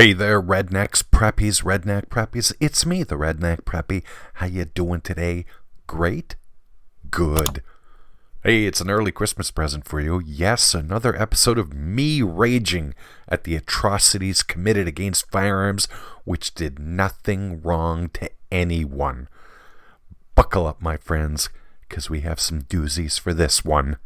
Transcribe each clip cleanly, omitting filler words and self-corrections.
Hey there, Rednecks, Preppies, Redneck Preppies. It's me, the Redneck Preppy. How you doing today? Great? Good. Hey, it's an early Christmas present for you. Yes, another episode of me raging at the atrocities committed against firearms, which did nothing wrong to anyone. Buckle up, my friends, because we have some doozies for this one.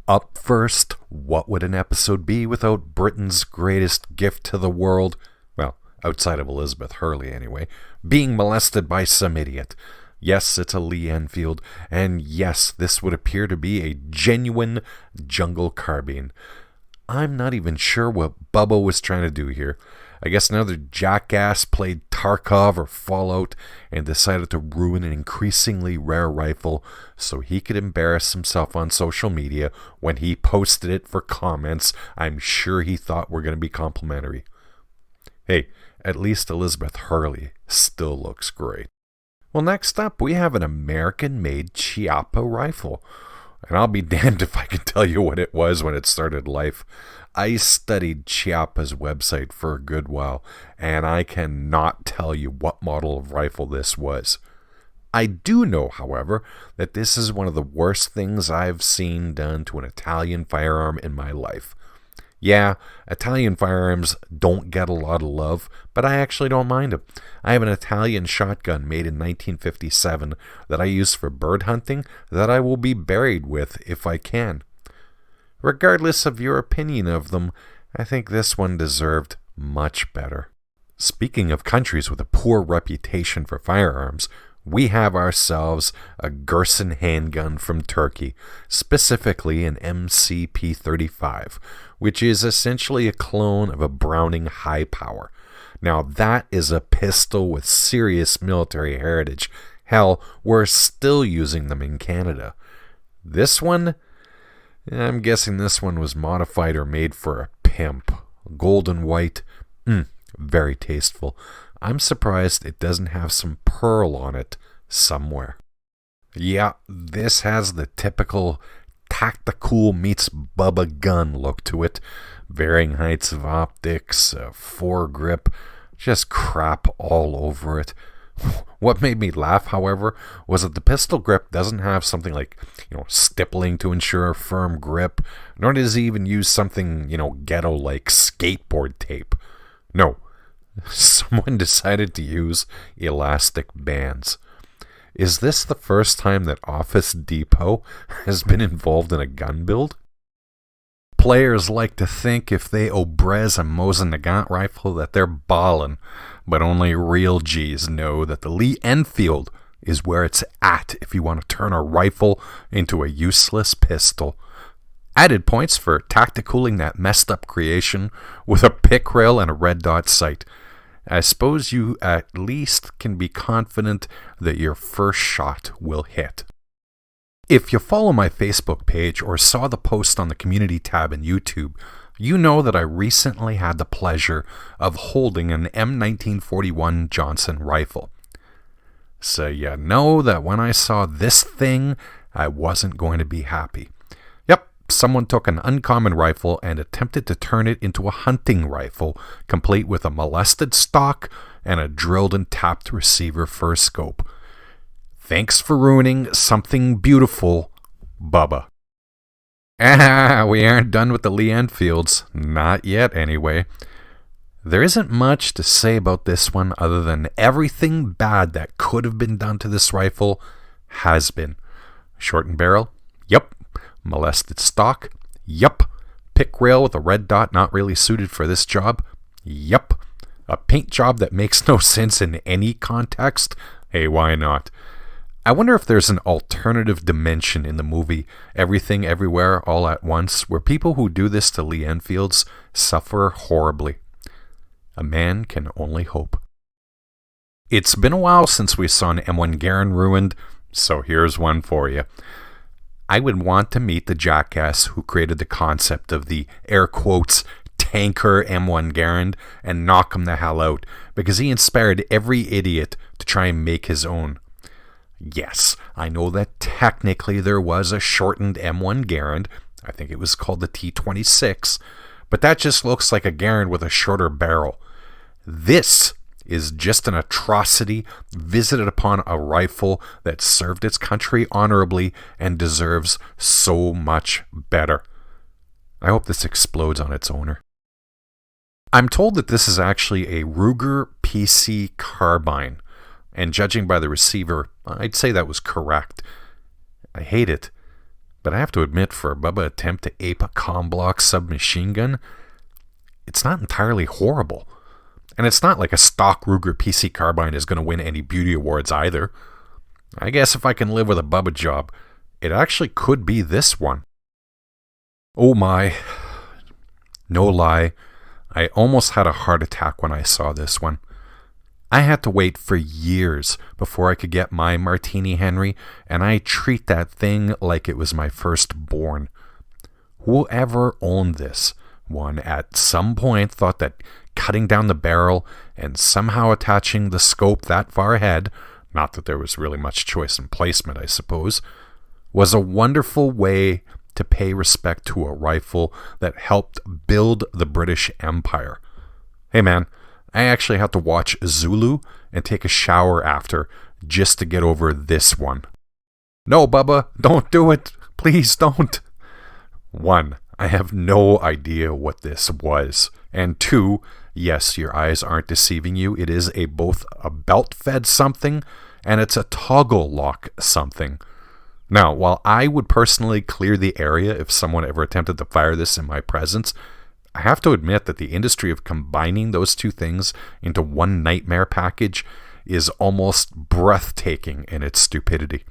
Up first, what would an episode be without Britain's greatest gift to the world? Well, outside of Elizabeth Hurley anyway, being molested by some idiot. Yes, it's a Lee Enfield, and yes, this would appear to be a genuine jungle carbine. I'm not even sure what Bubba was trying to do here. I guess another jackass played Tarkov or Fallout and decided to ruin an increasingly rare rifle so he could embarrass himself on social media when he posted it for comments I'm sure he thought were going to be complimentary. Hey, at least Elizabeth Hurley still looks great. Well, next up we have an American-made Chiappa rifle. And I'll be damned if I can tell you what it was when it started life. I studied Chiappa's website for a good while, and I cannot tell you what model of rifle this was. I do know, however, that this is one of the worst things I've seen done to an Italian firearm in my life. Yeah, Italian firearms don't get a lot of love, but I actually don't mind them. I have an Italian shotgun made in 1957 that I use for bird hunting that I will be buried with if I can. Regardless of your opinion of them, I think this one deserved much better. Speaking of countries with a poor reputation for firearms, we have ourselves a Gerson handgun from Turkey, specifically an MCP-35, which is essentially a clone of a Browning high power. Now that is a pistol with serious military heritage. Hell, we're still using them in Canada. This one? I'm guessing this one was modified or made for a pimp. Gold and white. Very tasteful. I'm surprised it doesn't have some pearl on it somewhere. Yeah, this has the typical tactical meets Bubba gun look to it. Varying heights of optics, foregrip, just crap all over it. What made me laugh, however, was that the pistol grip doesn't have something like, stippling to ensure a firm grip, nor does it even use something, ghetto like skateboard tape. No. Someone decided to use elastic bands. Is this the first time that Office Depot has been involved in a gun build? Players like to think if they Obrez a Mosin Nagant rifle that they're ballin', but only real G's know that the Lee Enfield is where it's at if you want to turn a rifle into a useless pistol. Added points for tacticooling that messed up creation with a pick rail and a red dot sight. I suppose you at least can be confident that your first shot will hit. If you follow my Facebook page or saw the post on the community tab in YouTube, you know that I recently had the pleasure of holding an M1941 Johnson rifle. So you know that when I saw this thing, I wasn't going to be happy. Someone took an uncommon rifle and attempted to turn it into a hunting rifle, complete with a molested stock and a drilled and tapped receiver for a scope. Thanks for ruining something beautiful, Bubba. We aren't done with the Lee Enfields. Not yet, anyway. There isn't much to say about this one other than everything bad that could have been done to this rifle has been. Shortened barrel? Yep. Molested stock? Yup. Pick rail with a red dot not really suited for this job? Yup. A paint job that makes no sense in any context? Hey, why not? I wonder if there's an alternative dimension in the movie Everything Everywhere All at Once where people who do this to Lee Enfields suffer horribly. A man can only hope. It's been a while since we saw an M1 Garand ruined, so here's one for you. I would want to meet the jackass who created the concept of the, air quotes, tanker M1 Garand and knock him the hell out, because he inspired every idiot to try and make his own. Yes, I know that technically there was a shortened M1 Garand, I think it was called the T26, but that just looks like a Garand with a shorter barrel. This is just an atrocity visited upon a rifle that served its country honorably and deserves so much better. I hope this explodes on its owner. I'm told that this is actually a Ruger PC carbine, and judging by the receiver, I'd say that was correct. I hate it, but I have to admit, for a Bubba attempt to ape a Comblock submachine gun, it's not entirely horrible. And it's not like a stock Ruger PC carbine is going to win any beauty awards either. I guess if I can live with a Bubba job, it actually could be this one. Oh my. No lie, I almost had a heart attack when I saw this one. I had to wait for years before I could get my Martini Henry, and I treat that thing like it was my firstborn. Whoever owned this one at some point thought that cutting down the barrel and somehow attaching the scope that far ahead, not that there was really much choice in placement, I suppose, was a wonderful way to pay respect to a rifle that helped build the British Empire. Hey man, I actually had to watch Zulu and take a shower after just to get over this one. No, Bubba, don't do it. Please don't. 1, I have no idea what this was. And 2, yes, your eyes aren't deceiving you. It is both a belt-fed something and it's a toggle lock something. Now, while I would personally clear the area if someone ever attempted to fire this in my presence, I have to admit that the industry of combining those two things into one nightmare package is almost breathtaking in its stupidity.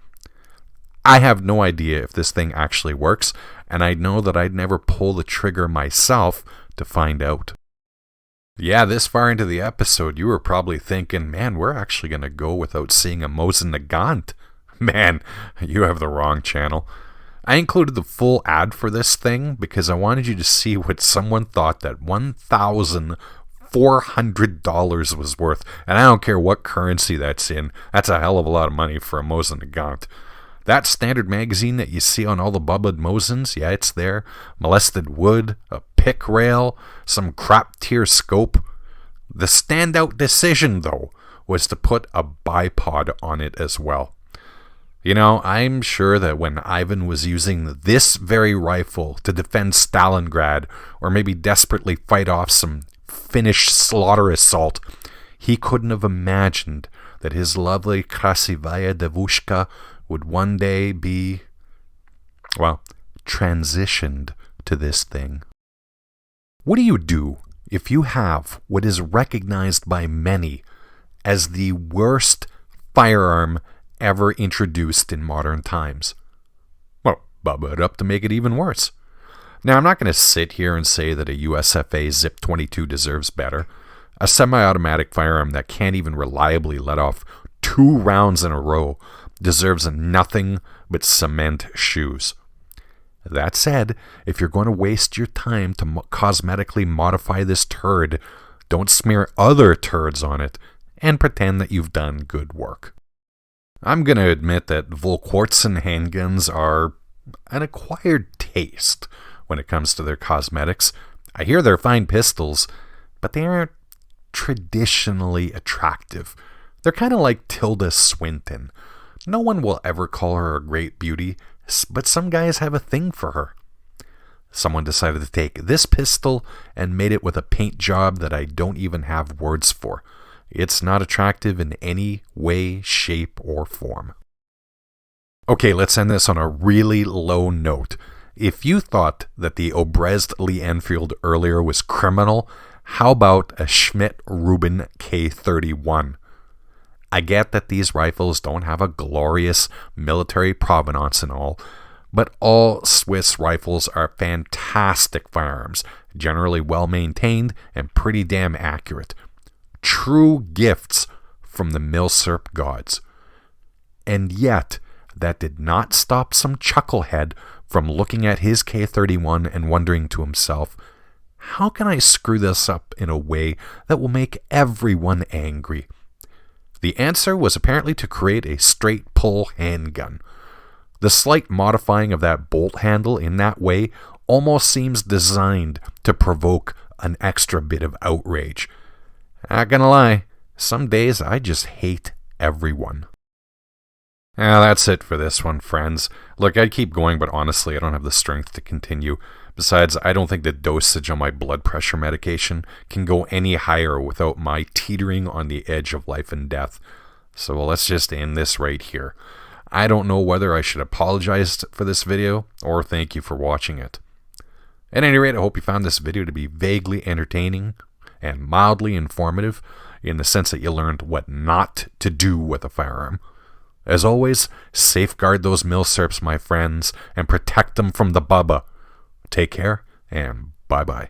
I have no idea if this thing actually works, and I know that I'd never pull the trigger myself to find out. Yeah, this far into the episode, you were probably thinking, man, we're actually going to go without seeing a Mosin Nagant. Man, you have the wrong channel. I included the full ad for this thing because I wanted you to see what someone thought that $1,400 was worth. And I don't care what currency that's in. That's a hell of a lot of money for a Mosin Nagant. That standard magazine that you see on all the bubba'd Mosins, yeah, it's there. Molested wood, a pick rail, some crap tier scope. The standout decision, though, was to put a bipod on it as well. You know, I'm sure that when Ivan was using this very rifle to defend Stalingrad, or maybe desperately fight off some Finnish slaughter assault, he couldn't have imagined that his lovely Krasivaya Devushka would one day be, well, transitioned to this thing. What do you do if you have what is recognized by many as the worst firearm ever introduced in modern times? Well, bubba it up to make it even worse. Now, I'm not going to sit here and say that a USFA Zip 22 deserves better. A semi-automatic firearm that can't even reliably let off 2 rounds in a row deserves nothing but cement shoes. That said, if you're going to waste your time to cosmetically modify this turd, don't smear other turds on it and pretend that you've done good work. I'm going to admit that Volquartsen handguns are an acquired taste when it comes to their cosmetics. I hear they're fine pistols, but they aren't traditionally attractive. They're kind of like Tilda Swinton. No one will ever call her a great beauty, but some guys have a thing for her. Someone decided to take this pistol and made it with a paint job that I don't even have words for. It's not attractive in any way, shape, or form. Okay, let's end this on a really low note. If you thought that the Obrezd Lee Enfield earlier was criminal, how about a Schmidt-Rubin K31? I get that these rifles don't have a glorious military provenance and all, but all Swiss rifles are fantastic firearms, generally well maintained and pretty damn accurate. True gifts from the milsurp gods. And yet, that did not stop some chucklehead from looking at his K31 and wondering to himself, how can I screw this up in a way that will make everyone angry? The answer was apparently to create a straight pull handgun. The slight modifying of that bolt handle in that way almost seems designed to provoke an extra bit of outrage. Not gonna lie, some days I just hate everyone. That's it for this one, friends. Look, I'd keep going, but honestly, I don't have the strength to continue. Besides, I don't think the dosage on my blood pressure medication can go any higher without my teetering on the edge of life and death. So let's just end this right here. I don't know whether I should apologize for this video or thank you for watching it. At any rate, I hope you found this video to be vaguely entertaining and mildly informative in the sense that you learned what not to do with a firearm. As always, safeguard those milsurps, my friends, and protect them from the bubba. Take care, and bye-bye.